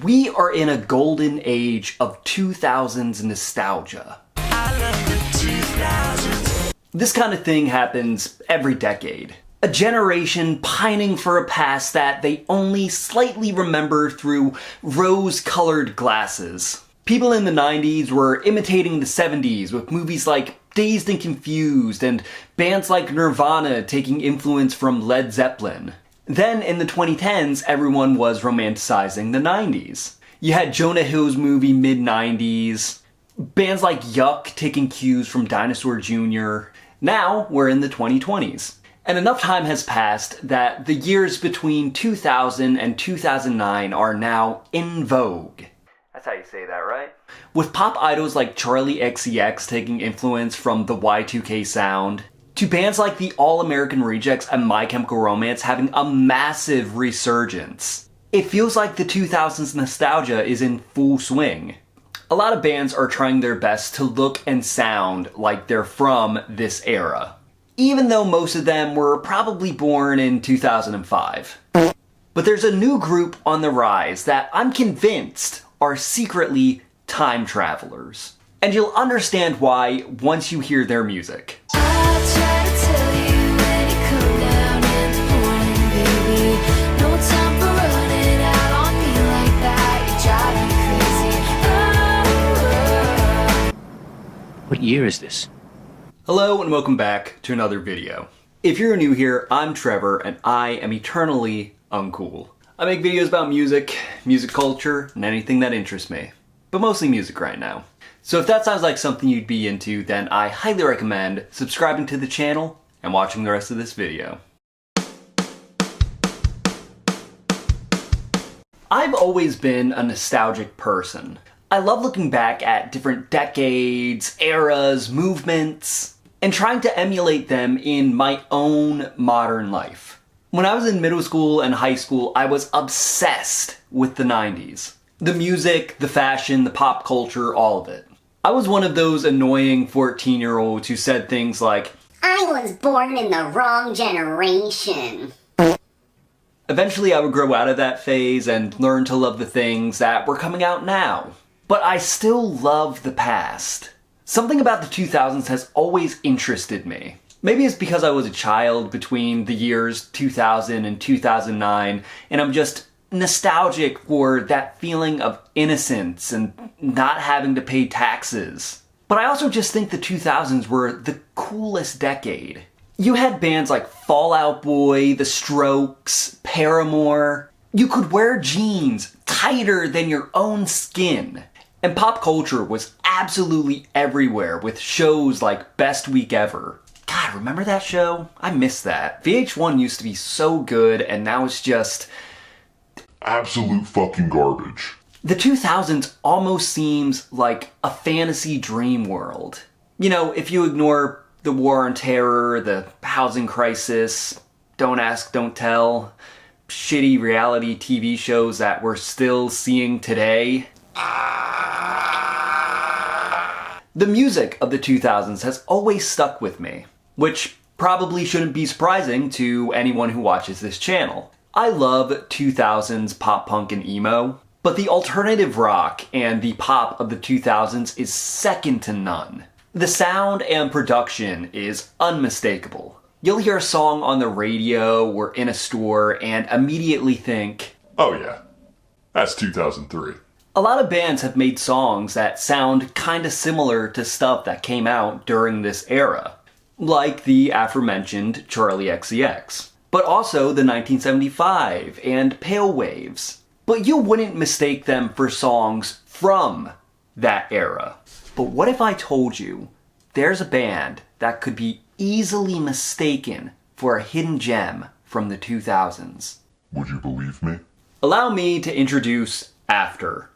We are in a golden age of 2000s nostalgia. This kind of thing happens every decade. A generation pining for a past that they only slightly remember through rose-colored glasses. People in the 90s were imitating the 70s with movies like Dazed and Confused and bands like Nirvana taking influence from Led Zeppelin. Then in the 2010s, everyone was romanticizing the 90s. You had Jonah Hill's movie mid-90s, bands like Yuck taking cues from Dinosaur Jr. Now we're in the 2020s. And enough time has passed that the years between 2000 and 2009 are now in vogue. That's how you say that, right? With pop idols like Charli XCX taking influence from the Y2K sound, to bands like the All-American Rejects and My Chemical Romance having a massive resurgence. It feels like the 2000s nostalgia is in full swing. A lot of bands are trying their best to look and sound like they're from this era, even though most of them were probably born in 2005. But there's a new group on the rise that I'm convinced are secretly time travelers. And you'll understand why once you hear their music. What year is this? Hello and welcome back to another video. If you're new here, I'm Trevor and I am eternally uncool. I make videos about music, music culture, and anything that interests me. But mostly music right now. So if that sounds like something you'd be into, then I highly recommend subscribing to the channel and watching the rest of this video. I've always been a nostalgic person. I love looking back at different decades, eras, movements, and trying to emulate them in my own modern life. When I was in middle school and high school, I was obsessed with the 90s. The music, the fashion, the pop culture, all of it. I was one of those annoying 14-year-olds who said things like, I was born in the wrong generation. Eventually I would grow out of that phase and learn to love the things that were coming out now. But I still love the past. Something about the 2000s has always interested me. Maybe it's because I was a child between the years 2000 and 2009, and I'm just nostalgic for that feeling of innocence and not having to pay taxes. But I also just think the 2000s were the coolest decade. You had bands like Fall Out Boy, The Strokes, Paramore. You could wear jeans tighter than your own skin. And pop culture was absolutely everywhere with shows like Best Week Ever. God, remember that show? I miss that. VH1 used to be so good and now it's just absolute fucking garbage. The 2000s almost seems like a fantasy dream world. You know, if you ignore the war on terror, the housing crisis, Don't Ask, Don't Tell, shitty reality TV shows that we're still seeing today. The music of the 2000s has always stuck with me, which probably shouldn't be surprising to anyone who watches this channel. I love 2000s pop punk and emo, but the alternative rock and the pop of the 2000s is second to none. The sound and production is unmistakable. You'll hear a song on the radio or in a store and immediately think, oh yeah, that's 2003. A lot of bands have made songs that sound kinda similar to stuff that came out during this era, like the aforementioned Charli XCX, but also the 1975 and Pale Waves. But you wouldn't mistake them for songs from that era. But what if I told you there's a band that could be easily mistaken for a hidden gem from the 2000s? Would you believe me? Allow me to introduce After.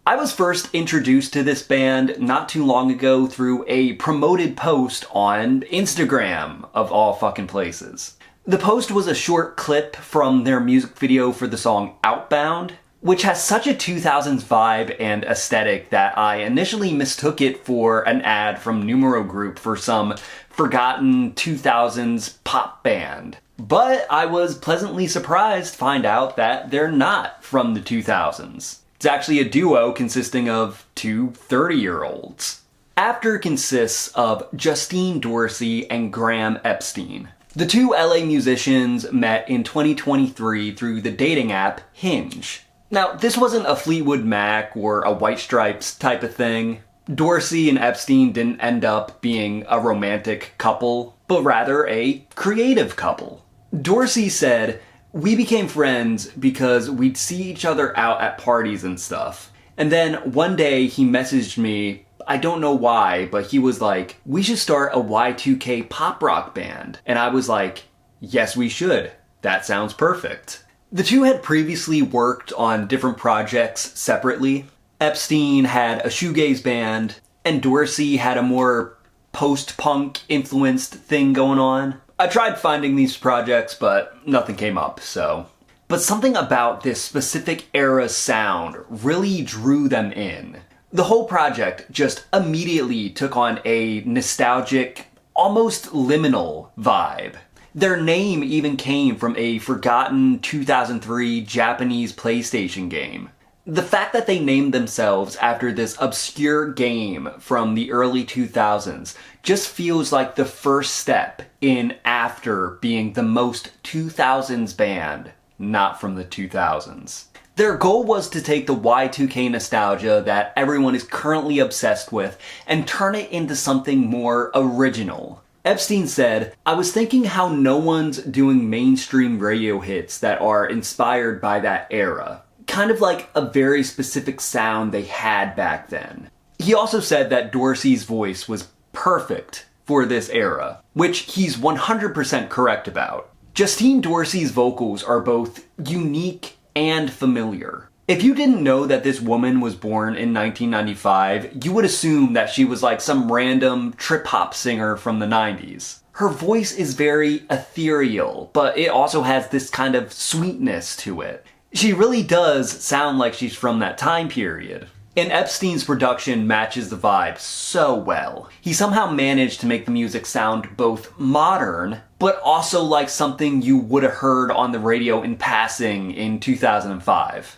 I was first introduced to this band not too long ago through a promoted post on Instagram, of all fucking places. The post was a short clip from their music video for the song Outbound. which has such a 2000s vibe and aesthetic that I initially mistook it for an ad from Numero Group for some forgotten 2000s pop band. But I was pleasantly surprised to find out that they're not from the 2000s. It's actually a duo consisting of two 30-year-olds. After consists of Justine Dorsey and Graham Epstein. The two LA musicians met in 2023 through the dating app Hinge. Now, this wasn't a Fleetwood Mac or a White Stripes type of thing. Dorsey and Epstein didn't end up being a romantic couple, but rather a creative couple. Dorsey said, "We became friends because we'd see each other out at parties and stuff. And then one day he messaged me, I don't know why, but he was like, we should start a Y2K pop rock band. And I was like, yes, we should. That sounds perfect." The two had previously worked on different projects separately. Epstein had a shoegaze band, and Dorsey had a more post-punk influenced thing going on. I tried finding these projects, but nothing came up, so. But something about this specific era's sound really drew them in. The whole project just immediately took on a nostalgic, almost liminal vibe. Their name even came from a forgotten 2003 Japanese PlayStation game. The fact that they named themselves after this obscure game from the early 2000s just feels like the first step in after being the most 2000s band, not from the 2000s. Their goal was to take the Y2K nostalgia that everyone is currently obsessed with and turn it into something more original. Epstein said, "I was thinking how no one's doing mainstream radio hits that are inspired by that era. Kind of like a very specific sound they had back then." He also said that Dorsey's voice was perfect for this era, which he's 100% correct about. Justine Dorsey's vocals are both unique and familiar. If you didn't know that this woman was born in 1995, you would assume that she was like some random trip-hop singer from the 90s. Her voice is very ethereal, but it also has this kind of sweetness to it. She really does sound like she's from that time period. And Epstein's production matches the vibe so well. He somehow managed to make the music sound both modern, but also like something you would have heard on the radio in passing in 2005.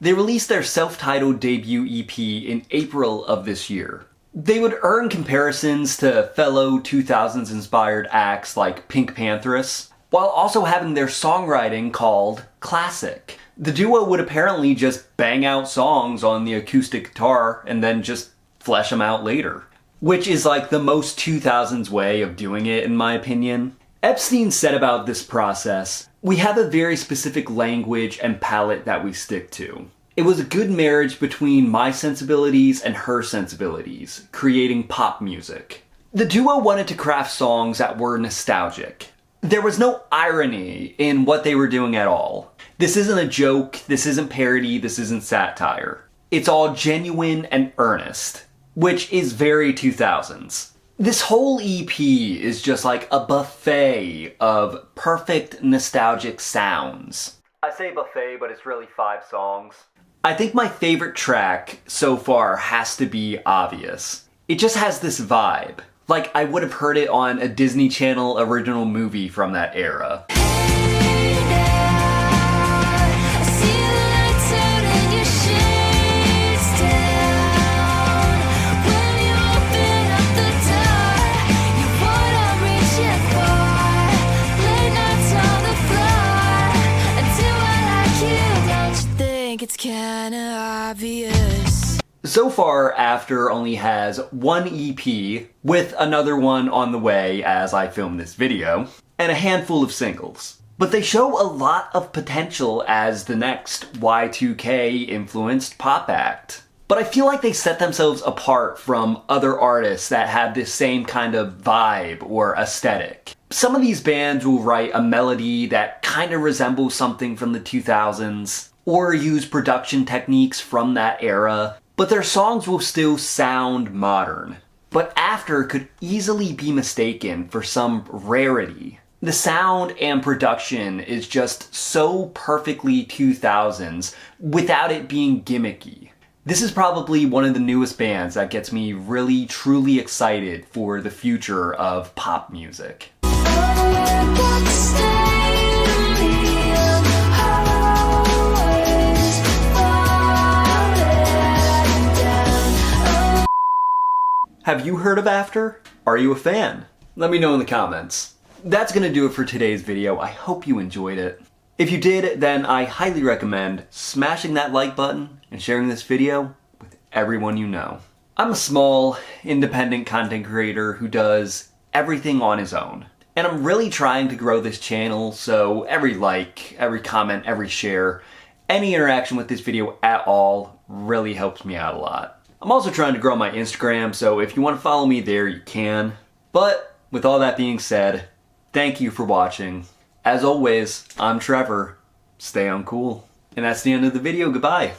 They released their self-titled debut EP in April of this year. They would earn comparisons to fellow 2000s inspired acts like Pink Pantheress, while also having their songwriting called classic. The duo would apparently just bang out songs on the acoustic guitar and then just flesh them out later, which is like the most 2000s way of doing it in my opinion. Epstein said about this process, "We have a very specific language and palette that we stick to. It was a good marriage between my sensibilities and her sensibilities, creating pop music." The duo wanted to craft songs that were nostalgic. There was no irony in what they were doing at all. This isn't a joke, this isn't parody, this isn't satire. It's all genuine and earnest, which is very 2000s. This whole EP is just like a buffet of perfect nostalgic sounds. I say buffet, but it's really 5 songs. I think my favorite track so far has to be Obvious. It just has this vibe. Like I would have heard it on a Disney Channel original movie from that era. It's kinda obvious. So far, After only has one EP, with another one on the way as I film this video, and a handful of singles. But they show a lot of potential as the next Y2K influenced pop act. But I feel like they set themselves apart from other artists that have this same kind of vibe or aesthetic. Some of these bands will write a melody that kind of resembles something from the 2000s, or use production techniques from that era, but their songs will still sound modern. But After could easily be mistaken for some rarity. The sound and production is just so perfectly 2000s without it being gimmicky. This is probably one of the newest bands that gets me really truly excited for the future of pop music. Have you heard of After? Are you a fan? Let me know in the comments. That's gonna do it for today's video. I hope you enjoyed it. If you did, then I highly recommend smashing that like button and sharing this video with everyone you know. I'm a small, independent content creator who does everything on his own. And I'm really trying to grow this channel, so every like, every comment, every share, any interaction with this video at all really helps me out a lot. I'm also trying to grow my Instagram, so if you want to follow me there, you can. But with all that being said, thank you for watching. As always, I'm Trevor. Stay uncool. And that's the end of the video. Goodbye.